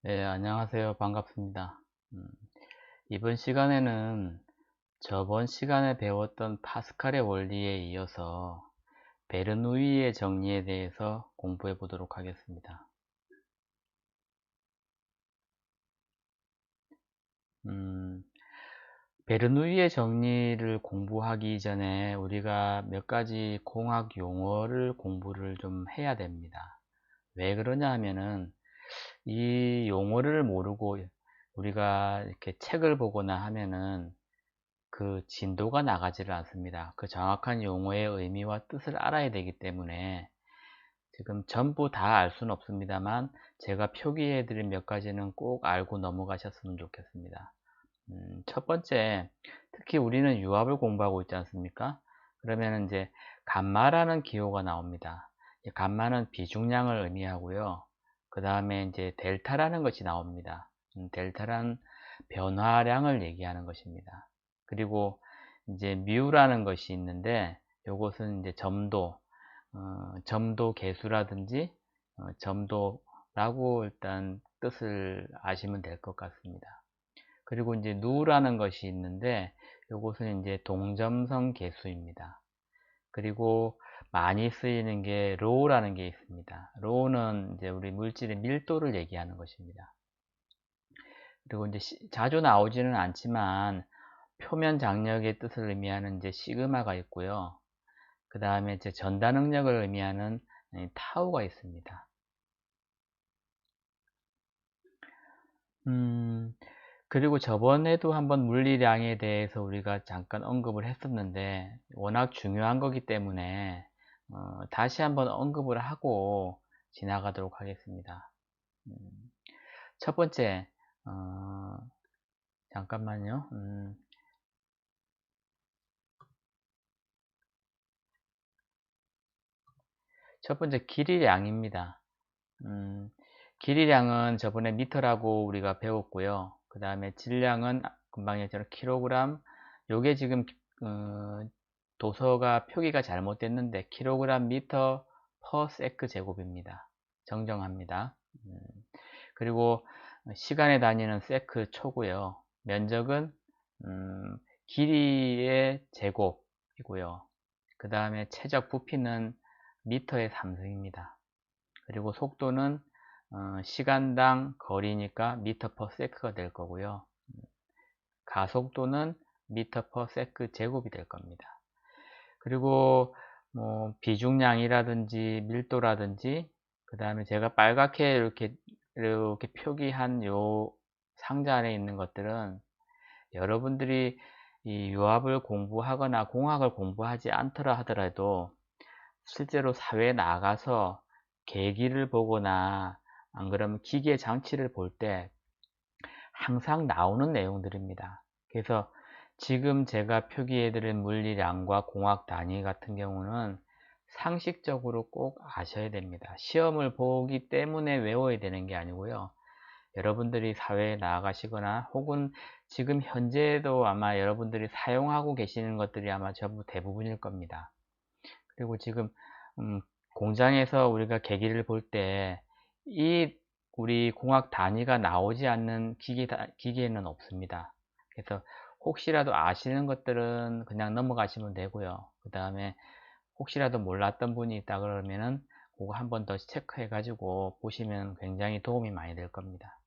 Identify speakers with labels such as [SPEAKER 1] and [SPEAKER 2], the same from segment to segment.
[SPEAKER 1] 네, 안녕하세요. 반갑습니다. 음, 이번 시간에는 저번 시간에 배웠던 파스칼의 원리에 이어서 베르누이의 정리에 대해서 공부해 보도록 하겠습니다. 음, 베르누이의 정리를 공부하기 전에 우리가 몇 가지 공학 용어를 공부를 좀 해야 됩니다. 왜 그러냐 하면은 이 용어를 모르고 우리가 이렇게 책을 보거나 하면은 그 진도가 나가지를 않습니다. 그 정확한 용어의 의미와 뜻을 알아야 되기 때문에 지금 전부 다 알 수는 없습니다만 제가 표기해 드린 몇 가지는 꼭 알고 넘어가셨으면 좋겠습니다. 첫 번째, 특히 우리는 유압을 공부하고 있지 않습니까? 그러면 이제 감마라는 기호가 나옵니다. 감마는 비중량을 의미하고요. 그 다음에 이제 델타라는 것이 나옵니다. 델타란 변화량을 얘기하는 것입니다. 그리고 이제 뮤라는 것이 있는데 이것은 이제 점도 계수라든지 점도라고 일단 뜻을 아시면 될 것 같습니다. 그리고 이제 누라는 것이 있는데 이것은 이제 동점성 계수입니다. 그리고 많이 쓰이는 게 로우라는 게 있습니다. 로우는 이제 우리 물질의 밀도를 얘기하는 것입니다. 그리고 이제 자주 나오지는 않지만 표면 장력의 뜻을 의미하는 이제 시그마가 있고요. 그 다음에 이제 전다 능력을 의미하는 타우가 있습니다. 음, 그리고 저번에도 한번 물리량에 대해서 우리가 잠깐 언급을 했었는데 워낙 중요한 거기 때문에 다시 한번 언급을 하고 지나가도록 하겠습니다. 음, 첫 번째, 어, 잠깐만요. 첫 번째 길이량입니다. 음, 길이량은 저번에 미터라고 우리가 배웠고요. 그 다음에 질량은 금방 얘기했처럼 킬로그램. 요게 지금 도서가 표기가 잘못됐는데 킬로그램 미터 퍼 세크 제곱입니다. 정정합니다. 그리고 시간에 다니는 세크 초고요. 면적은 길이의 제곱이고요. 그 다음에 최적 부피는 미터의 3승입니다. 그리고 속도는 시간당 거리니까 미터 퍼 세크가 될 거고요. 가속도는 미터 퍼 세크 제곱이 될 겁니다. 그리고 뭐 비중량이라든지 밀도라든지 그 다음에 제가 빨갛게 이렇게 표기한 요 상자 안에 있는 것들은 여러분들이 이 유압을 공부하거나 공학을 공부하지 않더라 하더라도 실제로 사회에 나가서 계기를 보거나 안 그러면 기계 장치를 볼 때 항상 나오는 내용들입니다. 그래서 지금 제가 표기해드린 물리량과 공학 단위 같은 경우는 상식적으로 꼭 아셔야 됩니다. 시험을 보기 때문에 외워야 되는 게 아니고요. 여러분들이 사회에 나아가시거나 혹은 지금 현재에도 아마 여러분들이 사용하고 계시는 것들이 아마 전부 대부분일 겁니다. 그리고 지금 음, 공장에서 우리가 계기를 볼 때 이 우리 공학 단위가 나오지 않는 기계는 없습니다. 그래서 혹시라도 아시는 것들은 그냥 넘어가시면 되고요. 그 다음에 혹시라도 몰랐던 분이 있다 그러면은 그거 한 번 더 체크해 가지고 보시면 굉장히 도움이 많이 될 겁니다.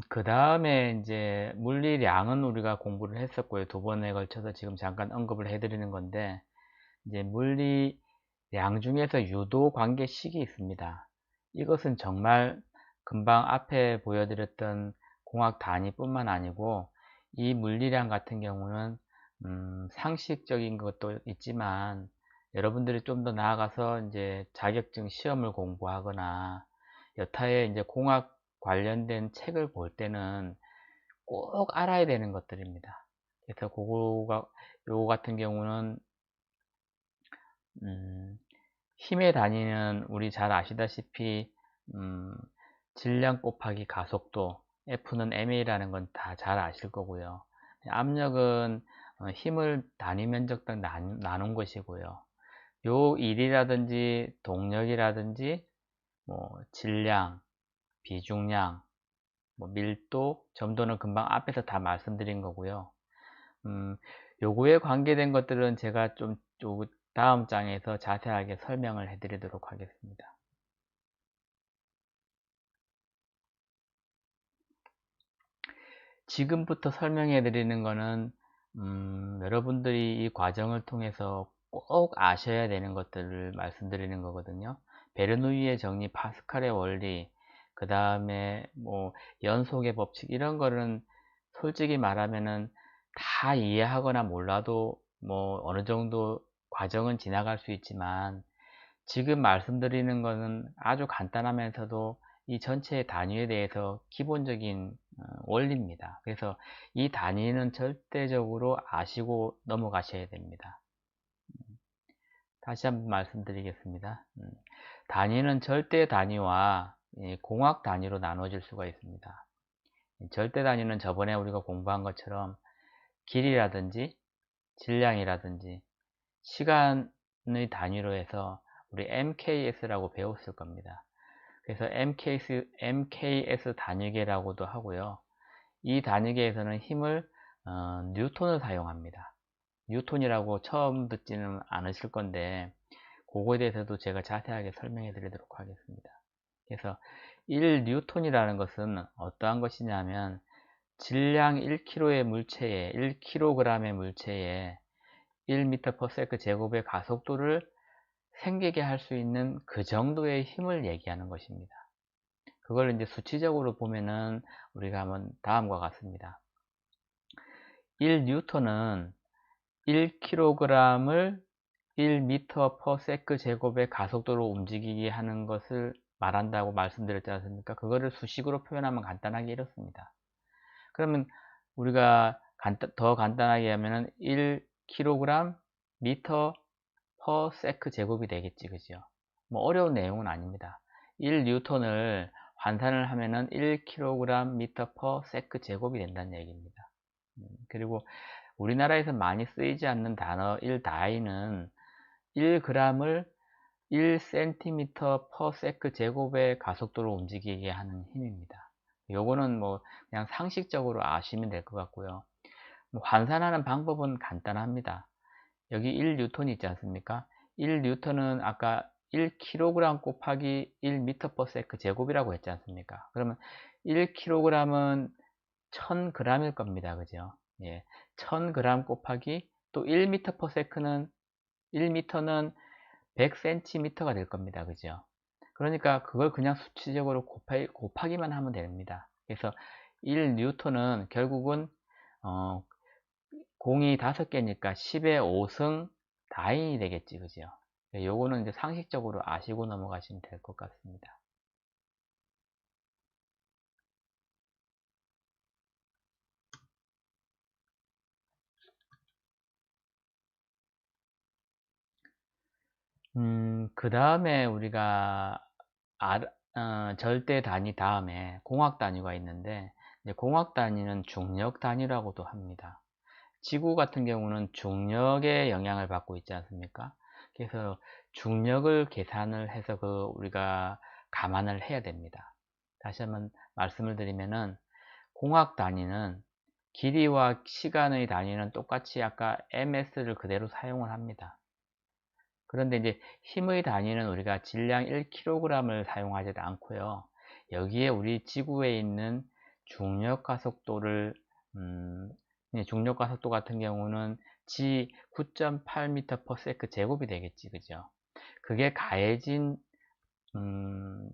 [SPEAKER 1] 그 다음에 이제 물리량은 우리가 공부를 했었고요. 두 번에 걸쳐서 지금 잠깐 언급을 해드리는 건데, 이제 물리량 중에서 유도 관계식이 있습니다. 이것은 정말 금방 앞에 보여드렸던 공학 단위뿐만 아니고, 이 물리량 같은 경우는 상식적인 것도 있지만, 여러분들이 좀 더 나아가서 이제 자격증 시험을 공부하거나 여타의 이제 공학 관련된 책을 볼 때는 꼭 알아야 되는 것들입니다. 그래서 요거 같은 경우는 음, 힘의 단위는 우리 잘 아시다시피 음, 질량 곱하기 가속도 F는 ma라는 건 다 잘 아실 거고요. 압력은 힘을 단위 면적당 나눈 것이고요. 요 일이라든지 동력이라든지 뭐 질량, 비중량, 뭐 밀도, 점도는 금방 앞에서 다 말씀드린 거고요. 요거에 관계된 것들은 제가 좀 다음 장에서 자세하게 설명을 해 드리도록 하겠습니다. 지금부터 설명해 드리는 거는 여러분들이 이 과정을 통해서 꼭 아셔야 되는 것들을 말씀드리는 거거든요. 베르누이의 정리, 파스칼의 원리, 그 다음에 뭐 연속의 법칙, 이런 거는 솔직히 말하면은 다 이해하거나 몰라도 뭐 어느 정도 과정은 지나갈 수 있지만, 지금 말씀드리는 것은 아주 간단하면서도 이 전체의 단위에 대해서 기본적인 원리입니다. 그래서 이 단위는 절대적으로 아시고 넘어가셔야 됩니다. 다시 한번 말씀드리겠습니다. 단위는 절대 단위와 공학 단위로 나눠질 수가 있습니다. 절대 단위는 저번에 우리가 공부한 것처럼 길이라든지 질량이라든지 시간의 단위로 해서 우리 MKS라고 배웠을 겁니다. 그래서 MKS 단위계라고도 하고요. 이 단위계에서는 힘을 뉴턴을 사용합니다. 뉴턴이라고 처음 듣지는 않으실 건데, 그거에 대해서도 제가 자세하게 설명해 드리도록 하겠습니다. 그래서 1뉴턴이라는 것은 어떠한 것이냐면, 질량 1kg의 물체에 1kg의 물체에 1m/s 제곱의 가속도를 생기게 할 수 있는 그 정도의 힘을 얘기하는 것입니다. 그걸 이제 수치적으로 보면은 우리가 한번 다음과 같습니다. 1뉴턴은 1kg을 1m/s 제곱의 가속도로 움직이게 하는 것을 말한다고 말씀드렸지 않습니까? 그거를 수식으로 표현하면 간단하게 이렇습니다. 그러면 우리가 더 간단하게 하면은 1kg m/s 제곱이 되겠지, 그죠? 뭐 어려운 내용은 아닙니다. 1뉴턴을 환산을 하면은 1kg m/s 제곱이 된다는 얘기입니다. 그리고 우리나라에서 많이 쓰이지 않는 단어 1다이는 1g을 1cm/s 제곱의 가속도로 움직이게 하는 힘입니다. 요거는 뭐 그냥 상식적으로 아시면 될 것 같고요. 뭐 환산하는 방법은 간단합니다. 여기 1뉴턴이 있지 않습니까? 1뉴턴은 아까 1kg 곱하기 1m/s 제곱이라고 했지 않습니까? 그러면 1kg은 1000g일 겁니다. 그죠? 예. 1000g 곱하기 또 1m/s는 1m는 100cm가 될 겁니다. 그죠? 그러니까 그걸 그냥 수치적으로 곱하기만 하면 됩니다. 그래서 1뉴턴은 결국은 공이 5개니까 10의 5승 다인이 되겠지, 그죠? 요거는 이제 상식적으로 아시고 넘어가시면 될 것 같습니다. 그 다음에 우리가 절대 단위 다음에 공학 단위가 있는데, 이제 공학 단위는 중력 단위라고도 합니다. 지구 같은 경우는 중력의 영향을 받고 있지 않습니까? 그래서 중력을 계산을 해서 우리가 감안을 해야 됩니다. 다시 한번 말씀을 드리면은, 공학 단위는 길이와 시간의 단위는 똑같이 아까 MS를 그대로 사용을 합니다. 그런데 이제 힘의 단위는 우리가 질량 1kg을 사용하지 않고요. 여기에 우리 지구에 있는 중력 가속도를 중력 가속도 같은 경우는 g 9.8m/s 제곱이 되겠지, 그죠? 그게 가해진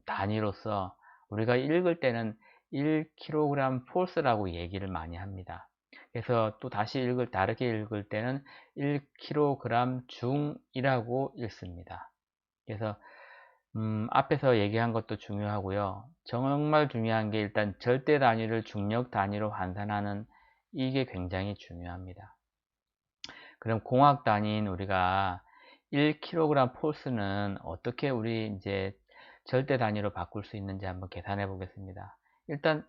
[SPEAKER 1] 단위로서 우리가 읽을 때는 1kg 폴스라고 얘기를 많이 합니다. 그래서 또 다시 다르게 읽을 때는 1kg 중이라고 읽습니다. 그래서 앞에서 얘기한 것도 중요하고요. 정말 중요한 게 일단 절대 단위를 중력 단위로 환산하는 이게 굉장히 중요합니다. 그럼 공학 단위인 우리가 1kg 폴스는 어떻게 우리 이제 절대 단위로 바꿀 수 있는지 한번 계산해 보겠습니다. 일단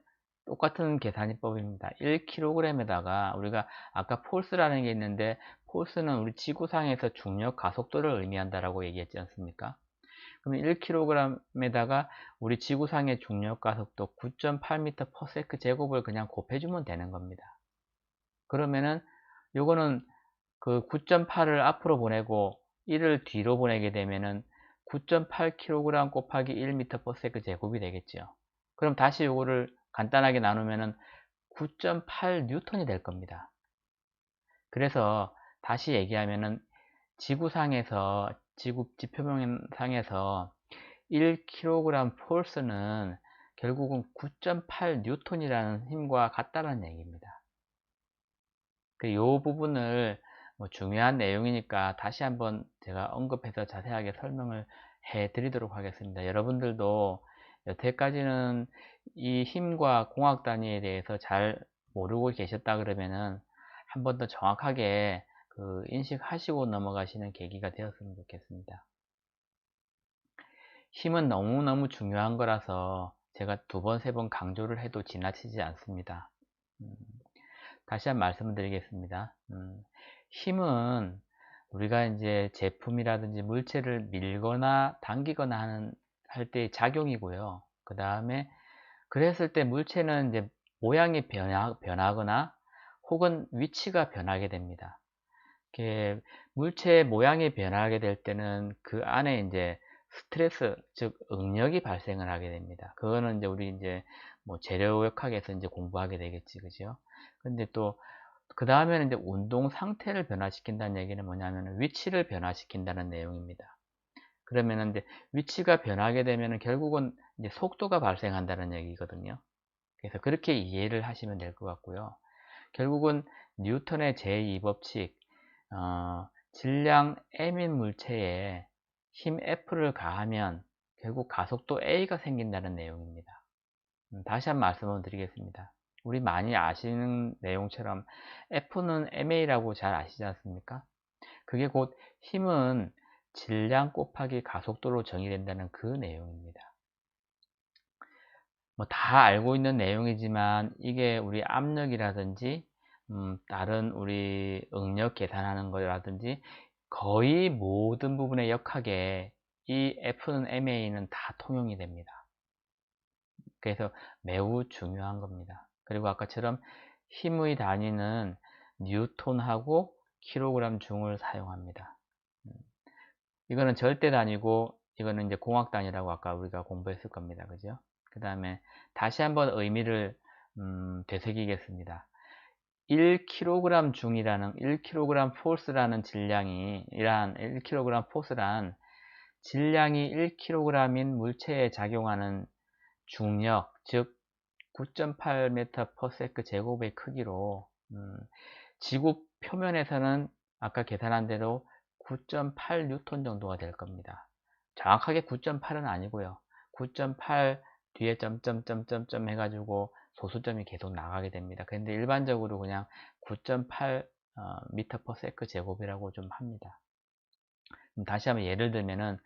[SPEAKER 1] 똑같은 계산법입니다. 1kg에다가 우리가 아까 폴스라는 게 있는데 폴스는 우리 지구상에서 중력 가속도를 의미한다라고 얘기했지 않습니까? 그러면 1kg에다가 우리 지구상의 중력 가속도 9.8m/s 제곱을 그냥 곱해주면 되는 겁니다. 그러면은 요거는 그 9.8을 앞으로 보내고 1을 뒤로 보내게 되면은 9.8kg 곱하기 1m/s 제곱이 되겠죠. 그럼 다시 요거를 간단하게 나누면은 9.8N이 될 겁니다. 그래서 다시 얘기하면은 지구상에서 지구 지표면상에서 1kg 폴스는 결국은 9.8N이라는 힘과 같다는 얘기입니다. 이 부분을 중요한 내용이니까 다시 한번 제가 언급해서 자세하게 설명을 해 드리도록 하겠습니다. 여러분들도 여태까지는 이 힘과 공학 단위에 대해서 잘 모르고 계셨다 그러면은 한 번 더 정확하게 인식하시고 넘어가시는 계기가 되었으면 좋겠습니다. 힘은 너무너무 중요한 거라서 제가 두 번, 세 번 강조를 해도 지나치지 않습니다. 음, 다시 한번 말씀드리겠습니다. 힘은 우리가 이제 제품이라든지 물체를 밀거나 당기거나 할 때의 작용이고요. 그 다음에 그랬을 때 물체는 이제 모양이 변하거나 혹은 위치가 변하게 됩니다. 이렇게 물체의 모양이 변하게 될 때는 그 안에 이제 스트레스, 즉 응력이 발생을 하게 됩니다. 그거는 이제 우리 이제 뭐 재료역학에서 이제 공부하게 되겠지, 그죠? 근데 또 그 다음에는 이제 운동 상태를 변화시킨다는 얘기는 뭐냐면 위치를 변화시킨다는 내용입니다. 그러면은 이제 위치가 변하게 되면은 결국은 이제 속도가 발생한다는 얘기거든요. 그래서 그렇게 이해를 하시면 될 것 같고요. 결국은 뉴턴의 제2법칙, 질량 m인 물체에 힘 F를 가하면 결국 가속도 A가 생긴다는 내용입니다. 다시 한번 말씀을 드리겠습니다. 우리 많이 아시는 내용처럼 F는 ma라고 잘 아시지 않습니까? 그게 곧 힘은 질량 곱하기 가속도로 정의된다는 그 내용입니다. 다 알고 있는 내용이지만 이게 우리 압력이라든지 다른 우리 응력 계산하는 거라든지 거의 모든 부분의 역학에 이 F는 MA는 다 통용이 됩니다. 그래서 매우 중요한 겁니다. 그리고 아까처럼 힘의 단위는 뉴턴하고 킬로그램 중을 사용합니다. 이거는 절대 단위고 이거는 이제 공학 단위라고 아까 우리가 공부했을 겁니다. 그죠? 그 다음에 다시 한번 의미를 되새기겠습니다. 1kg 중이라는 1kg 포스라는 질량이 1kg 포스란 질량이 1kg인 물체에 작용하는 중력, 즉 9.8m/s 제곱의 크기로 지구 표면에서는 아까 계산한 대로 9.8N 정도가 될 겁니다. 정확하게 9.8은 아니고요. 9.8 뒤에 점점점점점 해가지고 소수점이 계속 나가게 됩니다. 근데 일반적으로 그냥 9.8 m/s 제곱이라고 좀 합니다. 다시 한번 예를 들면은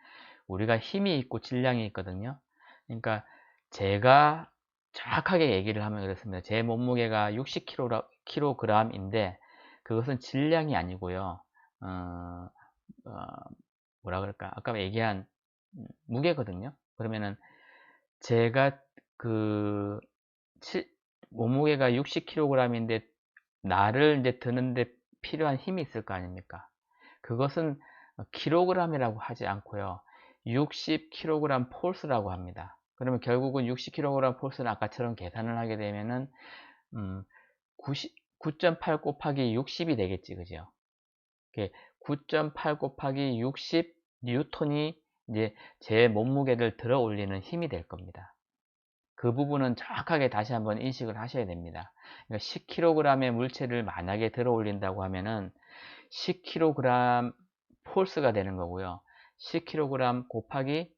[SPEAKER 1] 우리가 힘이 있고 질량이 있거든요. 그러니까 제가 정확하게 얘기를 하면 그렇습니다. 제 몸무게가 60kg인데 그것은 질량이 아니고요. 어, 어, 뭐라 그럴까? 아까 얘기한 무게거든요. 그러면은 제가 그 몸무게가 60kg인데 나를 이제 드는데 필요한 힘이 있을 거 아닙니까? 그것은 킬로그램이라고 하지 않고요. 60kg 폴스라고 합니다. 그러면 결국은 60kg 폴스는 아까처럼 계산을 하게 되면은 9.8 곱하기 60이 되겠지, 그죠? 9.8 곱하기 60 뉴턴이 이제 제 몸무게를 들어 올리는 힘이 될 겁니다. 그 부분은 정확하게 다시 한번 인식을 하셔야 됩니다. 그러니까 10kg의 물체를 만약에 들어 올린다고 하면은 10kg 폴스가 되는 거고요. 10kg 곱하기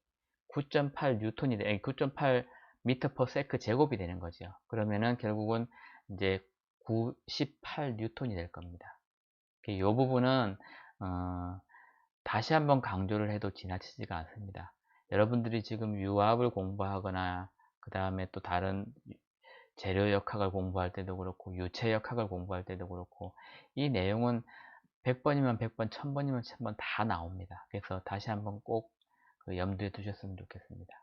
[SPEAKER 1] 9.8 뉴턴이 9.8 m/s 제곱이 되는 거죠. 그러면은 결국은 이제 98 뉴턴이 될 겁니다. 이 부분은 다시 한번 강조를 해도 지나치지가 않습니다. 여러분들이 지금 유압을 공부하거나 그 다음에 또 다른 재료 역학을 공부할 때도 그렇고 유체 역학을 공부할 때도 그렇고 이 내용은 100번이면 100번, 1000번이면 1000번 다 나옵니다. 그래서 다시 한번 꼭 염두에 두셨으면 좋겠습니다.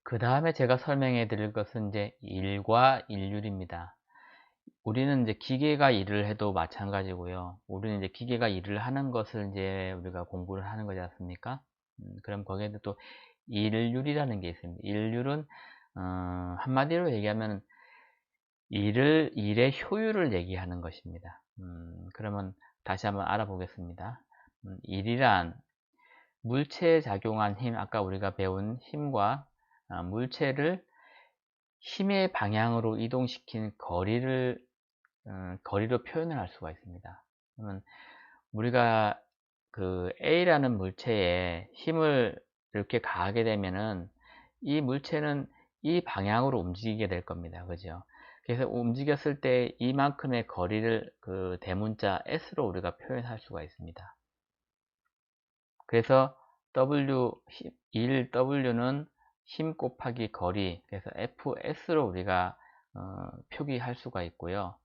[SPEAKER 1] 그 다음에 제가 설명해 드릴 것은 이제 일과 일률입니다. 우리는 이제 기계가 일을 해도 마찬가지고요. 우리는 이제 기계가 일을 하는 것을 이제 우리가 공부를 하는 거지 않습니까? 그럼 거기에도 또 일률이라는 게 있습니다. 일률은 한마디로 얘기하면 일의 효율을 얘기하는 것입니다. 그러면 다시 한번 알아보겠습니다. 일이란 물체에 작용한 힘, 아까 우리가 배운 힘과 물체를 힘의 방향으로 이동시킨 거리로 표현을 할 수가 있습니다. 그러면 우리가 그 A라는 물체에 힘을 이렇게 가하게 되면은 이 물체는 이 방향으로 움직이게 될 겁니다. 그죠? 그래서 움직였을 때 이만큼의 거리를 그 대문자 S로 우리가 표현할 수가 있습니다. 그래서 W, 1W는 힘 곱하기 거리, 그래서 FS로 우리가 표기할 수가 있고요.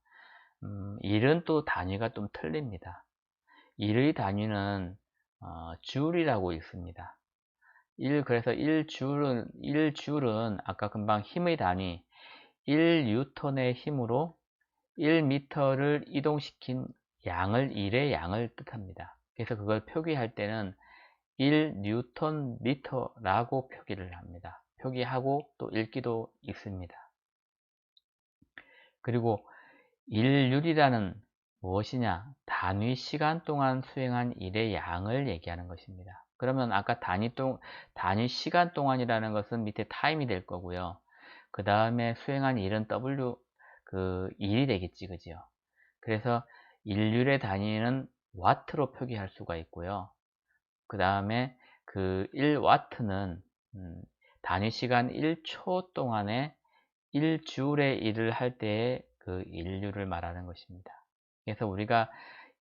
[SPEAKER 1] 일은 또 단위가 좀 틀립니다. 일의 단위는 줄이라고 있습니다. 그래서 1줄은 아까 금방 힘의 단위 1뉴턴의 힘으로 1m를 이동시킨 일의 양을 뜻합니다. 그래서 그걸 표기할 때는 1뉴턴 미터라고 표기를 합니다. 표기하고 또 읽기도 있습니다. 그리고 일률이라는 무엇이냐? 단위 시간 동안 수행한 일의 양을 얘기하는 것입니다. 그러면 아까 단위 시간 동안이라는 것은 밑에 타임이 될 거고요. 그 다음에 수행한 일은 W, 일이 되겠지, 그죠? 그래서 일률의 단위는 와트로 표기할 수가 있고요. 그 다음에 그 1와트는 단위 시간 1초 동안에 1줄의 일을 할 때의 그 일률을 말하는 것입니다. 그래서 우리가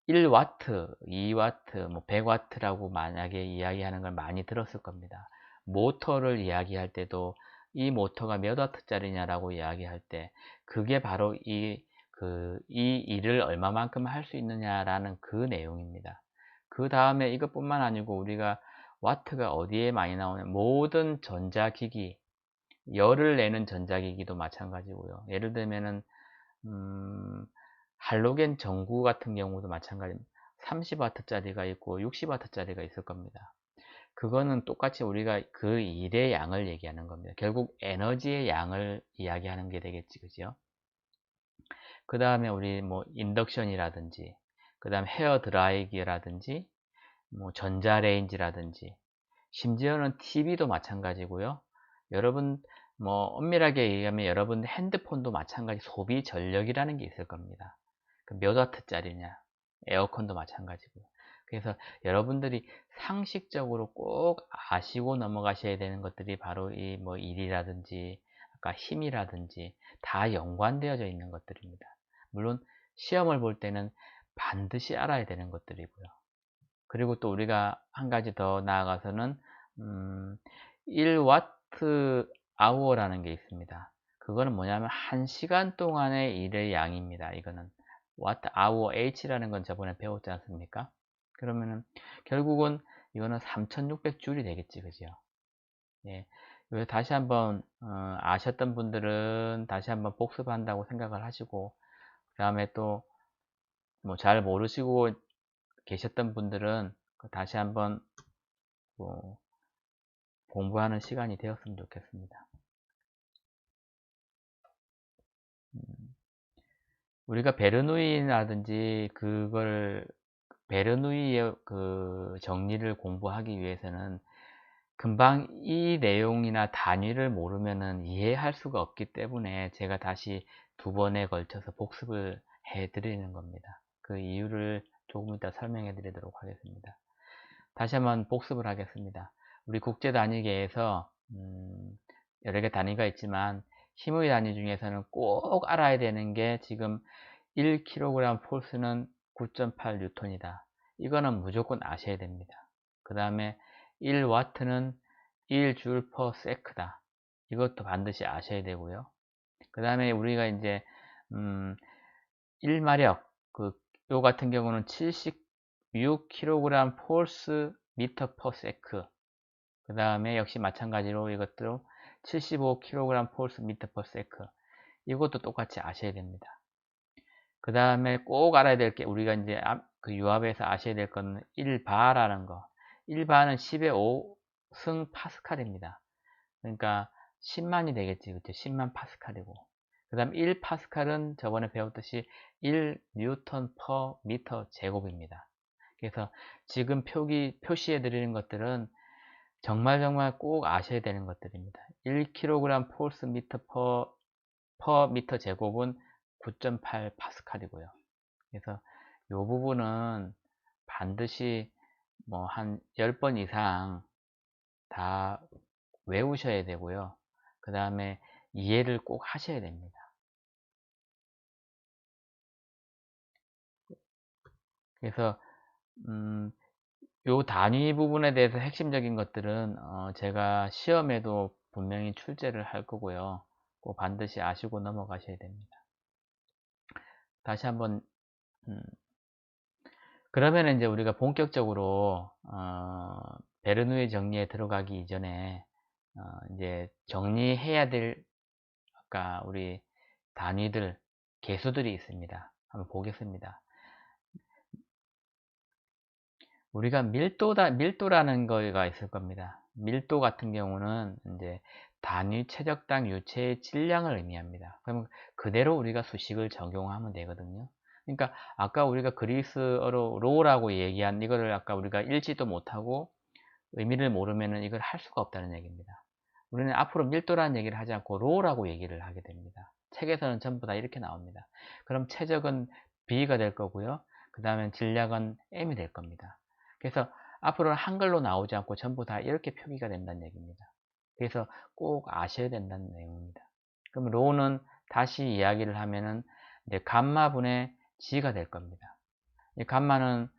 [SPEAKER 1] 1와트, 2와트, 뭐 100와트라고 만약에 이야기하는 걸 많이 들었을 겁니다. 모터를 이야기할 때도 이 모터가 몇 와트짜리냐라고 이야기할 때 그게 바로 이 일을 얼마만큼 할 수 있느냐라는 그 내용입니다. 그 다음에 이것뿐만 아니고 우리가 와트가 어디에 많이 나오냐, 모든 전자기기, 열을 내는 전자기기도 마찬가지고요. 예를 들면은 할로겐 전구 같은 경우도 마찬가지입니다. 30W짜리가 있고 60W짜리가 있을 겁니다. 그거는 똑같이 우리가 그 일의 양을 얘기하는 겁니다. 결국 에너지의 양을 이야기하는 게 되겠지, 그죠? 그 다음에 우리 뭐 인덕션이라든지, 그 다음 헤어 드라이기라든지, 뭐 전자레인지라든지, 심지어는 TV도 마찬가지고요. 여러분 뭐 엄밀하게 얘기하면 여러분 핸드폰도 마찬가지 소비 전력이라는 게 있을 겁니다. 몇 와트짜리냐, 에어컨도 마찬가지고요. 그래서 여러분들이 상식적으로 꼭 아시고 넘어가셔야 되는 것들이 바로 이 뭐 일이라든지 아까 힘이라든지 다 연관되어져 있는 것들입니다. 물론 시험을 볼 때는 반드시 알아야 되는 것들이고요. 그리고 또 우리가 한 가지 더 나아가서는 1와트 아워라는 게 있습니다. 그거는 뭐냐면 1시간 동안의 일의 양입니다. 이거는 와트 아워 H라는 건 저번에 배웠지 않습니까? 그러면은 결국은 이거는 3600줄이 되겠지, 그죠? 예. 이거 다시 한번 아셨던 분들은 다시 한번 복습한다고 생각을 하시고 그 다음에 또 뭐 잘 모르시고 계셨던 분들은 다시 한번 뭐 공부하는 시간이 되었으면 좋겠습니다. 우리가 베르누이라든지 베르누이의 그 정리를 공부하기 위해서는 금방 이 내용이나 단위를 모르면은 이해할 수가 없기 때문에 제가 다시 2번에 걸쳐서 복습을 해 드리는 겁니다. 그 이유를 조금 이따 설명해 드리도록 하겠습니다. 다시 한번 복습을 하겠습니다. 우리 국제 단위계에서 여러 개 단위가 있지만 힘의 단위 중에서는 꼭 알아야 되는 게 지금 1kg 폴스는 9.8 뉴턴이다. 이거는 무조건 아셔야 됩니다. 그 다음에 1W는 1줄 per sec다. 이것도 반드시 아셔야 되고요. 그 다음에 우리가 이제 1마력 요 같은 경우는 76kg 폴스 미터 per sec. 그 다음에 역시 마찬가지로 이것도 75kg 폴스 미터 per sec. 이것도 똑같이 아셔야 됩니다. 그 다음에 꼭 알아야 될 게 우리가 이제 그 유압에서 아셔야 될 거는 1바라는 거. 1바는 10의 5승 파스칼입니다. 그러니까 10만이 되겠지. 그쵸? 10만 파스칼이고. 그 다음 1파스칼은 저번에 배웠듯이 1뉴턴 퍼 미터 제곱입니다. 그래서 지금 표시해 드리는 것들은 정말 꼭 아셔야 되는 것들입니다. 1kg 폴스 미터 퍼 미터 제곱은 9.8 파스칼이고요. 그래서 이 부분은 반드시 뭐 한 10번 이상 다 외우셔야 되고요. 그 다음에 이해를 꼭 하셔야 됩니다. 그래서 요 단위 부분에 대해서 핵심적인 것들은 제가 시험에도 분명히 출제를 할 거고요. 꼭 반드시 아시고 넘어가셔야 됩니다. 다시 한번 그러면 이제 우리가 본격적으로 베르누이 정리에 들어가기 이전에 이제 정리해야 될 아까 우리 단위들 개수들이 있습니다. 한번 보겠습니다. 우리가 밀도라는 거가 있을 겁니다. 밀도 같은 경우는 이제 단위 최적당 유체의 질량을 의미합니다. 그러면 그대로 우리가 수식을 적용하면 되거든요. 그러니까 아까 우리가 그리스어로 로라고 얘기한 이거를 아까 우리가 읽지도 못하고 의미를 모르면은 이걸 할 수가 없다는 얘기입니다. 우리는 앞으로 밀도라는 얘기를 하지 않고 로라고 얘기를 하게 됩니다. 책에서는 전부 다 이렇게 나옵니다. 그럼 최적은 B가 될 거고요. 그 다음에 질량은 M이 될 겁니다. 그래서 앞으로는 한글로 나오지 않고 전부 다 이렇게 표기가 된다는 얘기입니다. 그래서 꼭 아셔야 된다는 내용입니다. 그럼 로는 다시 이야기를 하면은 이제 감마분의 G가 될 겁니다. 이 감마는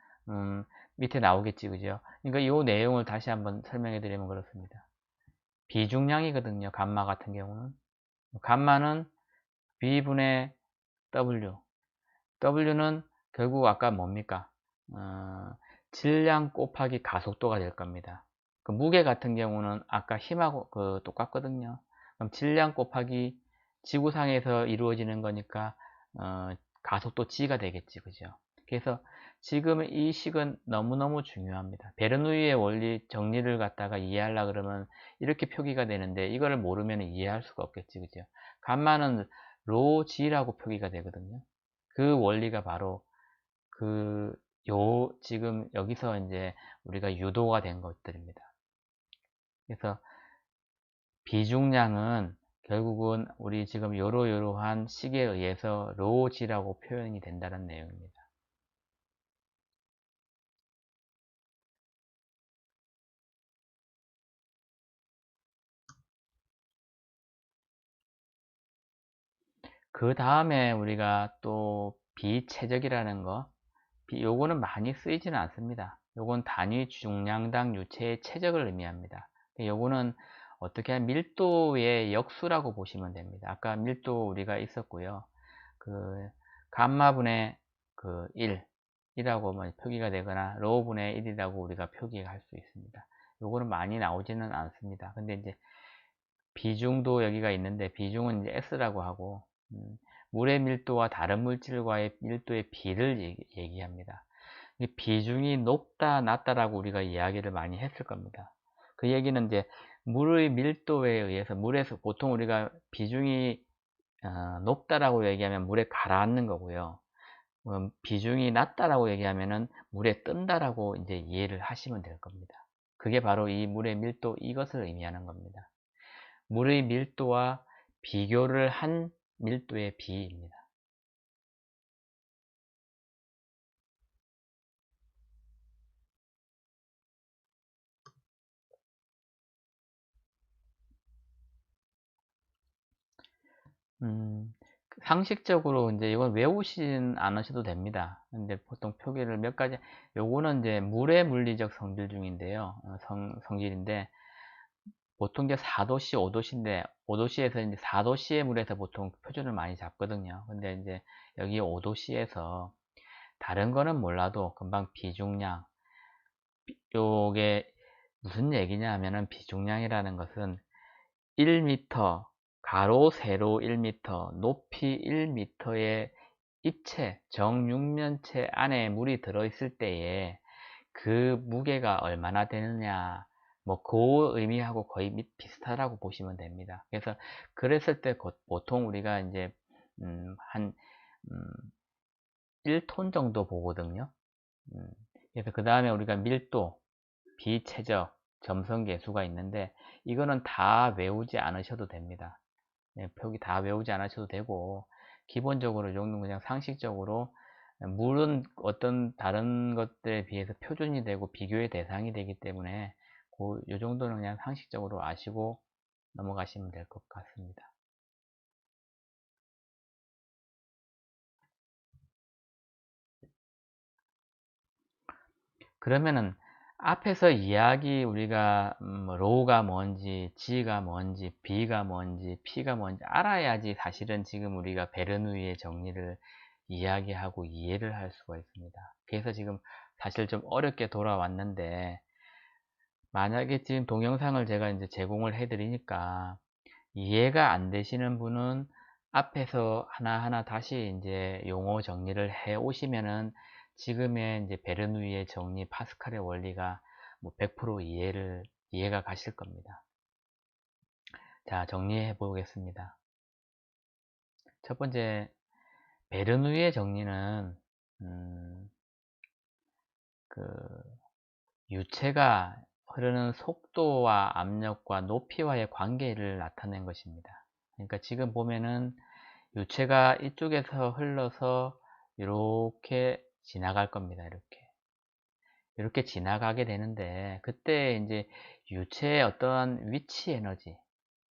[SPEAKER 1] 밑에 나오겠지, 그죠? 그러니까 이 내용을 다시 한번 설명해 드리면 그렇습니다. 비중량이거든요, 감마 같은 경우는. 감마는 B분의 W. W는 결국 아까 뭡니까? 질량 곱하기 가속도가 될 겁니다. 그 무게 같은 경우는 아까 힘하고 똑같거든요. 그럼 질량 곱하기 지구상에서 이루어지는 거니까 가속도 G가 되겠지, 그죠? 그래서 지금 이 식은 너무너무 중요합니다. 베르누이의 원리 정리를 갖다가 이해하려 그러면 이렇게 표기가 되는데 이거를 모르면 이해할 수가 없겠지, 그죠? 감마는 로 G라고 표기가 되거든요. 그 원리가 바로 지금 여기서 이제 우리가 유도가 된 것들입니다. 그래서 비중량은 결국은 우리 지금 요러요러한 식에 의해서 로지라고 표현이 된다는 내용입니다. 그 다음에 우리가 또 비최적이라는 거, 요거는 많이 쓰이지는 않습니다. 요건 단위 중량당 유체의 최적을 의미합니다. 요거는 어떻게 하면 밀도의 역수라고 보시면 됩니다. 아까 밀도 우리가 있었고요. 그 감마분의 1이라고 뭐 표기가 되거나 로우분의 1이라고 우리가 표기할 수 있습니다. 요거는 많이 나오지는 않습니다. 근데 이제 비중도 여기가 있는데 비중은 이제 S라고 하고 물의 밀도와 다른 물질과의 밀도의 비를 얘기합니다. 비중이 높다 낮다라고 우리가 이야기를 많이 했을 겁니다. 그 얘기는 이제 물의 밀도에 의해서 물에서 보통 우리가 비중이 높다라고 얘기하면 물에 가라앉는 거고요. 비중이 낮다라고 얘기하면은 물에 뜬다라고 이제 이해를 하시면 될 겁니다. 그게 바로 이 물의 밀도 이것을 의미하는 겁니다. 물의 밀도와 비교를 한 밀도의 비입니다. 음, 상식적으로 이제 이건 외우진 않으셔도 됩니다. 근데 보통 표기를 몇 가지, 요거는 이제 물의 물리적 성질 중인데요. 성질인데, 보통 이제 4도씨, 5도씨인데, 5도씨에서 이제 4도씨의 물에서 보통 표준을 많이 잡거든요. 근데 이제 여기 5도씨에서 다른 거는 몰라도 금방 비중량, 요게 무슨 얘기냐 하면은 비중량이라는 것은 1m, 가로, 세로 1m, 높이 1m의 입체, 정육면체 안에 물이 들어있을 때에 그 무게가 얼마나 되느냐, 뭐 그 의미하고 거의 비슷하다고 보시면 됩니다. 그래서 그랬을 때 보통 우리가 이제 한 1톤 정도 보거든요. 그래서 그 다음에 우리가 밀도, 비최적, 점성계수가 있는데 이거는 다 외우지 않으셔도 됩니다. 표기 다 외우지 않으셔도 되고, 기본적으로 이 정도는 그냥 상식적으로, 물은 어떤 다른 것들에 비해서 표준이 되고 비교의 대상이 되기 때문에 이 정도는 그냥 상식적으로 아시고 넘어가시면 될 것 같습니다. 그러면은 앞에서 이야기 우리가 로우가 뭔지, G가 뭔지, B가 뭔지, P가 뭔지 알아야지 사실은 지금 우리가 베르누이의 정리를 이야기하고 이해를 할 수가 있습니다. 그래서 지금 사실 좀 어렵게 돌아왔는데, 만약에 지금 동영상을 제가 이제 제공을 해드리니까 이해가 안 되시는 분은 앞에서 하나하나 다시 이제 용어 정리를 해 오시면은 지금의 이제 베르누이의 정리, 파스칼의 원리가 뭐 100% 이해가 가실 겁니다. 자, 정리해 보겠습니다. 첫 번째, 베르누이의 정리는 그 유체가 흐르는 속도와 압력과 높이와의 관계를 나타낸 것입니다. 그러니까 지금 보면은 유체가 이쪽에서 흘러서 이렇게 지나갈 겁니다. 이렇게 지나가게 되는데, 그때 이제 유체의 어떠한 위치 에너지,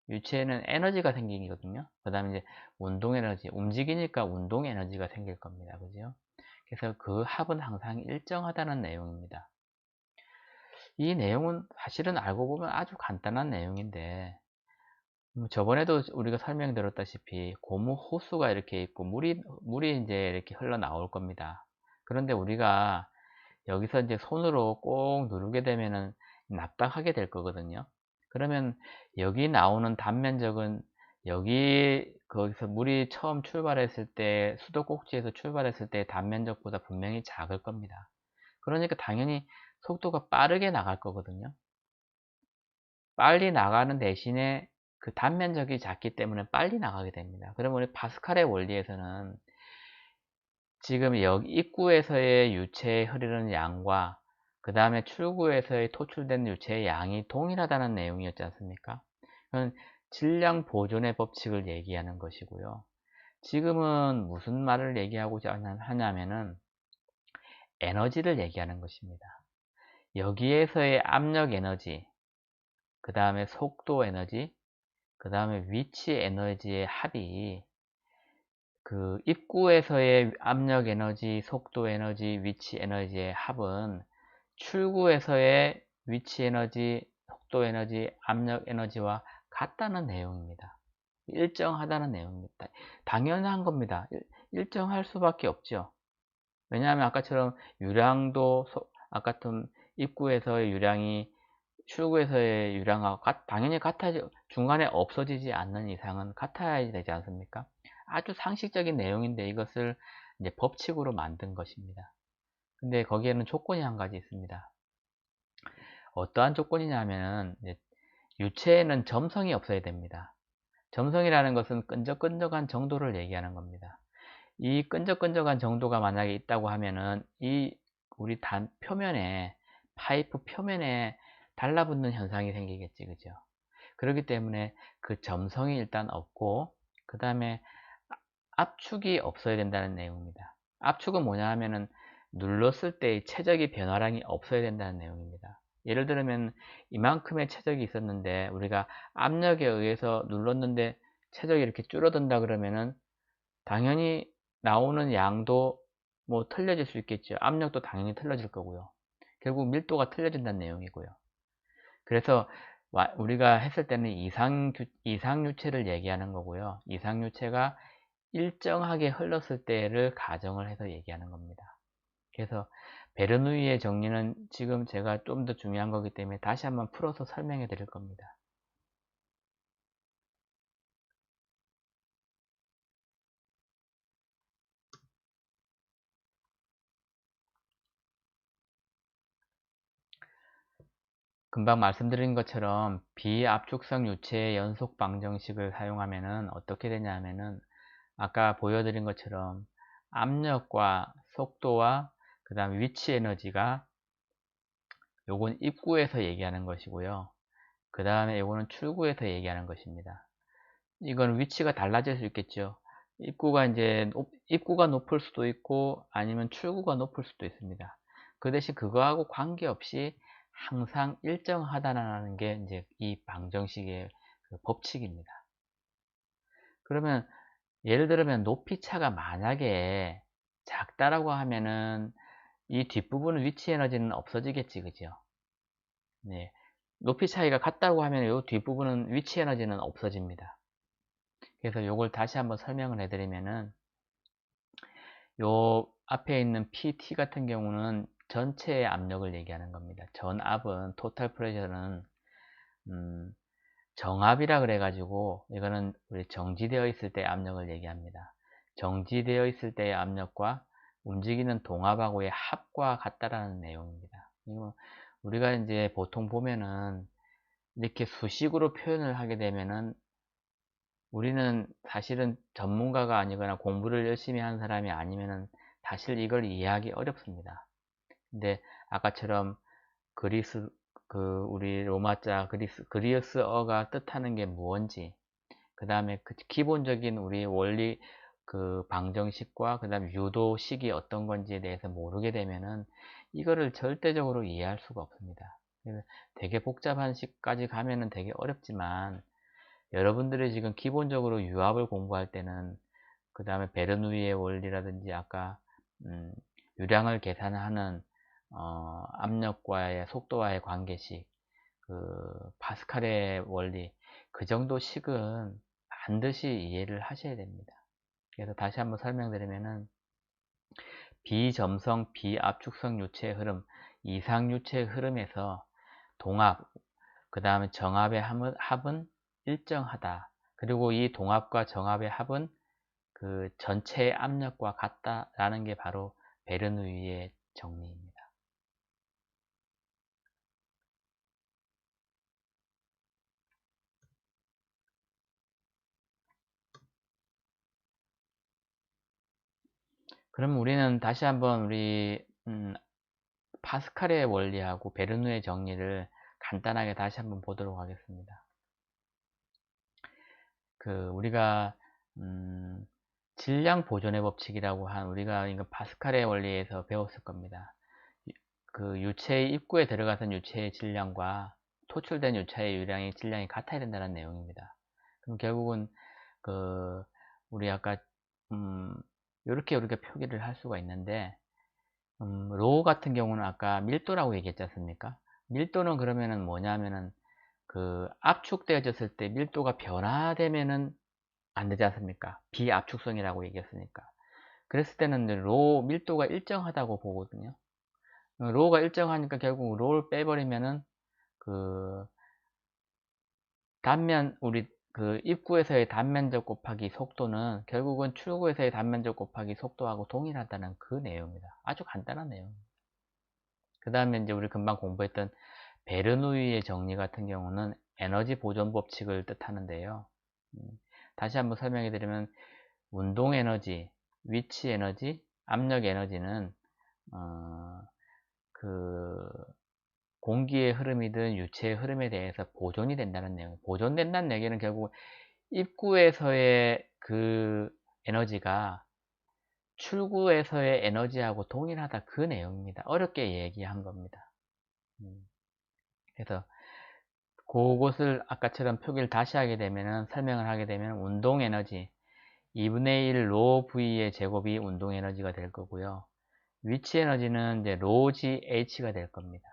[SPEAKER 1] 유체에는 에너지가 생기거든요. 그 다음에 이제 운동 에너지, 움직이니까 운동 에너지가 생길 겁니다. 그죠? 그래서 그 합은 항상 일정하다는 내용입니다. 이 내용은 사실은 알고 보면 아주 간단한 내용인데, 저번에도 우리가 설명드렸다시피 고무 호수가 이렇게 있고 물이 이제 이렇게 흘러나올 겁니다. 그런데 우리가 여기서 이제 손으로 꼭 누르게 되면은 납작하게 될 거거든요. 그러면 여기 나오는 단면적은 거기서 물이 처음 출발했을 때, 수도꼭지에서 출발했을 때 단면적보다 분명히 작을 겁니다. 그러니까 당연히 속도가 빠르게 나갈 거거든요. 빨리 나가는 대신에 그 단면적이 작기 때문에 빨리 나가게 됩니다. 그러면 우리 파스칼의 원리에서는 지금 여기 입구에서의 유체에 흐르는 양과 그 다음에 출구에서의 토출된 유체의 양이 동일하다는 내용이었지 않습니까? 그건 질량 보존의 법칙을 얘기하는 것이고요. 지금은 무슨 말을 얘기하고 하냐면은 에너지를 얘기하는 것입니다. 여기에서의 압력 에너지, 그 다음에 속도 에너지, 그 다음에 위치 에너지의 합이 그 입구에서의 압력 에너지, 속도 에너지, 위치 에너지의 합은 출구에서의 위치 에너지, 속도 에너지, 압력 에너지와 같다는 내용입니다. 일정하다는 내용입니다. 당연한 겁니다. 일정할 수밖에 없죠. 왜냐하면 아까처럼 유량도 아까처럼 입구에서의 유량이 출구에서의 유량하고 당연히 같아져, 중간에 없어지지 않는 이상은 같아야 되지 않습니까? 아주 상식적인 내용인데 이것을 이제 법칙으로 만든 것입니다. 근데 거기에는 조건이 한 가지 있습니다. 어떠한 조건이냐면 유체에는 점성이 없어야 됩니다. 점성이라는 것은 끈적끈적한 정도를 얘기하는 겁니다. 이 끈적끈적한 정도가 만약에 있다고 하면은 우리 표면에, 파이프 표면에 달라붙는 현상이 생기겠지, 그죠? 그렇기 때문에 그 점성이 일단 없고, 그 다음에 압축이 없어야 된다는 내용입니다. 압축은 뭐냐 하면은 눌렀을 때의 최적의 변화량이 없어야 된다는 내용입니다. 예를 들면 이만큼의 최적이 있었는데 우리가 압력에 의해서 눌렀는데 최적이 이렇게 줄어든다 그러면은 당연히 나오는 양도 뭐 틀려질 수 있겠죠. 압력도 당연히 틀려질 거고요. 결국 밀도가 틀려진다는 내용이고요. 그래서 우리가 했을 때는 이상유체를 얘기하는 거고요. 이상유체가 일정하게 흘렀을 때를 가정을 해서 얘기하는 겁니다. 그래서 베르누이의 정리는 지금 제가 좀 더 중요한 거기 때문에 다시 한번 풀어서 설명해 드릴 겁니다. 금방 말씀드린 것처럼 비압축성 유체의 연속 방정식을 사용하면은 어떻게 되냐면은 아까 보여드린 것처럼 압력과 속도와 그 다음 위치 에너지가 요건 입구에서 얘기하는 것이고요. 그 다음에 요거는 출구에서 얘기하는 것입니다. 이건 위치가 달라질 수 있겠죠. 입구가 높을 수도 있고 아니면 출구가 높을 수도 있습니다. 그 대신 그거하고 관계없이 항상 일정하다는 게 이제 이 방정식의 그 법칙입니다. 그러면 예를 들면 높이 차가 만약에 작다라고 하면은 이 뒷부분 위치 에너지는 없어지겠지, 그죠? 네. 높이 차이가 같다고 하면 이 뒷부분은 위치 에너지는 없어집니다. 그래서 이걸 다시 한번 설명을 해드리면은 요 앞에 있는 PT 같은 경우는 전체의 압력을 얘기하는 겁니다. 전압은 토탈 프레셔는 정압이라 그래가지고 이거는 우리 정지되어 있을 때 압력을 얘기합니다. 정지되어 있을 때의 압력과 움직이는 동압하고의 합과 같다라는 내용입니다. 이거 우리가 이제 보통 보면은 이렇게 수식으로 표현을 하게 되면은 우리는 사실은 전문가가 아니거나 공부를 열심히 한 사람이 아니면은 사실 이걸 이해하기 어렵습니다. 근데 아까처럼 그리스 우리 로마자 그리스어가 뜻하는 게 무언지, 그 다음에 그 기본적인 우리 원리 그 방정식과 그 다음 유도식이 어떤 건지에 대해서 모르게 되면은 이거를 절대적으로 이해할 수가 없습니다. 그래서 되게 복잡한 식까지 가면은 되게 어렵지만 여러분들이 지금 기본적으로 유압을 공부할 때는 그 다음에 베르누이의 원리라든지 아까 음, 유량을 계산하는 압력과의 속도와의 관계식, 파스칼의 원리, 그 정도 식은 반드시 이해를 하셔야 됩니다. 그래서 다시 한번 설명드리면은 비점성 비압축성 유체의 흐름, 이상유체의 흐름에서 동압, 그 다음에 정압의 합은 일정하다. 그리고 이 동압과 정압의 합은 그 전체의 압력과 같다라는 게 바로 베르누이의 정리입니다. 그럼 우리는 다시 한번 우리 파스칼의 원리하고 베르누이의 정리를 간단하게 다시 한번 보도록 하겠습니다. 우리가 질량 보존의 법칙이라고 한 우리가 이거 파스칼의 원리에서 배웠을 겁니다. 그 유체의 입구에 들어가선 유체의 질량과 토출된 유체의 유량의 질량이 같아야 된다는 내용입니다. 그럼 결국은 그 우리 아까 이렇게 우리가 표기를 할 수가 있는데 로 같은 경우는 아까 밀도라고 얘기했지 않습니까? 밀도는 그러면은 뭐냐면은 그 압축되어졌을 때 밀도가 변화되면은 안 되지 않습니까? 비압축성이라고 얘기했으니까. 그랬을 때는 로 밀도가 일정하다고 보거든요. 로가 일정하니까 결국 로를 빼버리면은 그 우리 그 입구에서의 단면적 곱하기 속도는 결국은 출구에서의 단면적 곱하기 속도하고 동일하다는 그 내용입니다. 아주 간단한 내용. 그 다음에 이제 우리 금방 공부했던 베르누이의 정리 같은 경우는 에너지 보존 법칙을 뜻하는데요. 음, 다시 한번 설명해 드리면 운동 에너지, 위치 에너지, 압력 에너지는 어, 그 공기의 흐름이든 유체의 흐름에 대해서 보존이 된다는 내용. 보존된다는 얘기는 결국 입구에서의 그 에너지가 출구에서의 에너지하고 동일하다 그 내용입니다. 어렵게 얘기한 겁니다. 그래서 그것을 아까처럼 표기를 다시 하게 되면 설명을 하게 되면 운동 에너지 2분의 1 로 V의 제곱이 운동 에너지가 될 거고요. 위치 에너지는 이제 로 GH가 될 겁니다.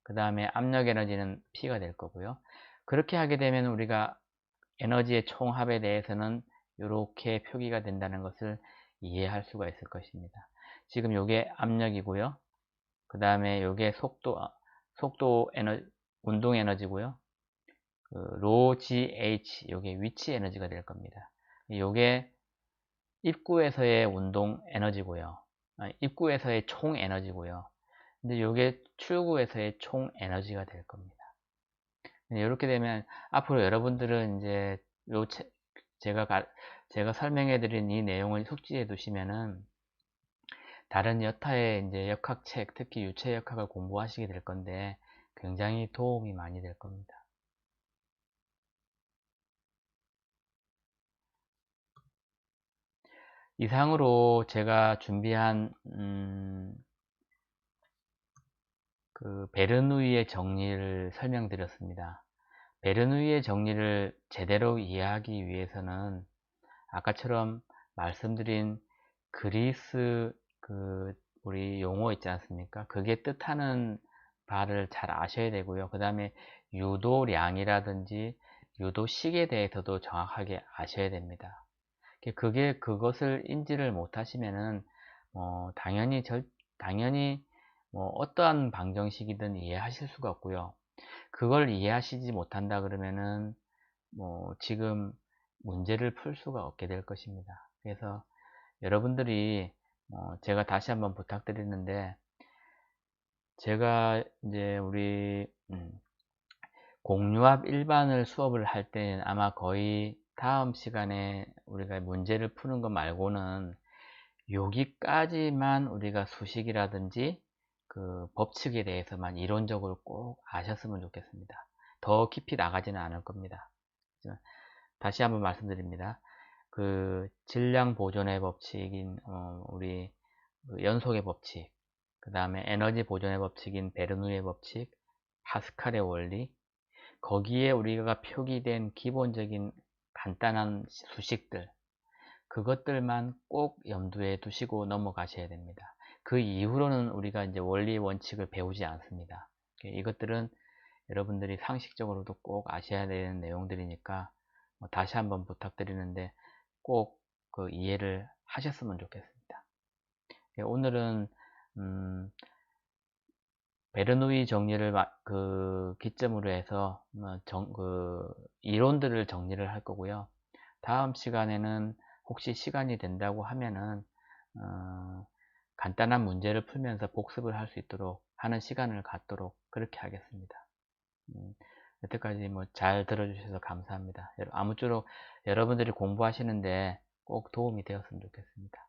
[SPEAKER 1] 그 다음에 압력 에너지는 P가 될 거고요. 그렇게 하게 되면 우리가 에너지의 총합에 대해서는 이렇게 표기가 된다는 것을 이해할 수가 있을 것입니다. 지금 이게 압력이고요. 그 다음에 이게 속도 운동 에너지고요. 로 GH, 이게 위치 에너지가 될 겁니다. 이게 입구에서의 운동 에너지고요. 입구에서의 총 에너지고요. 근데 이게 출구에서의 총 에너지가 될 겁니다. 이렇게 되면 앞으로 여러분들은 이제 요 제가 설명해 드린 이 내용을 숙지해 두시면은 다른 여타의 이제 역학책, 특히 유체 역학을 공부하시게 될 건데 굉장히 도움이 많이 될 겁니다. 이상으로 제가 준비한 그 베르누이의 정리를 설명드렸습니다. 베르누이의 정리를 제대로 이해하기 위해서는 아까처럼 말씀드린 그리스 우리 용어 있지 않습니까? 그게 뜻하는 바를 잘 아셔야 되고요. 그 다음에 유도량이라든지 유도식에 대해서도 정확하게 아셔야 됩니다. 그것을 인지를 못하시면은 당연히 뭐 어떠한 방정식이든 이해하실 수가 없고요. 그걸 이해하시지 못한다 그러면은 지금 문제를 풀 수가 없게 될 것입니다. 그래서 여러분들이 제가 다시 한번 부탁드리는데 제가 이제 우리 공유합 일반을 수업을 할 때는 아마 거의 다음 시간에 우리가 문제를 푸는 것 말고는 여기까지만 우리가 수식이라든지 그 법칙에 대해서만 이론적으로 꼭 아셨으면 좋겠습니다. 더 깊이 나가지는 않을 겁니다. 다시 한번 말씀드립니다. 그 질량 보존의 법칙인 우리 연속의 법칙, 그 다음에 에너지 보존의 법칙인 베르누이의 법칙, 파스칼의 원리, 거기에 우리가 표기된 기본적인 간단한 수식들, 그것들만 꼭 염두에 두시고 넘어가셔야 됩니다. 그 이후로는 우리가 이제 원리 원칙을 배우지 않습니다. 이것들은 여러분들이 상식적으로도 꼭 아셔야 되는 내용들이니까 다시 한번 부탁드리는데 꼭 그 이해를 하셨으면 좋겠습니다. 오늘은 베르누이 정리를 기점으로 해서 이론들을 정리를 할 거고요. 다음 시간에는 혹시 시간이 된다고 하면은 간단한 문제를 풀면서 복습을 할 수 있도록 하는 시간을 갖도록 그렇게 하겠습니다. 여태까지 잘 들어주셔서 감사합니다. 아무쪼록 여러분들이 공부하시는데 꼭 도움이 되었으면 좋겠습니다.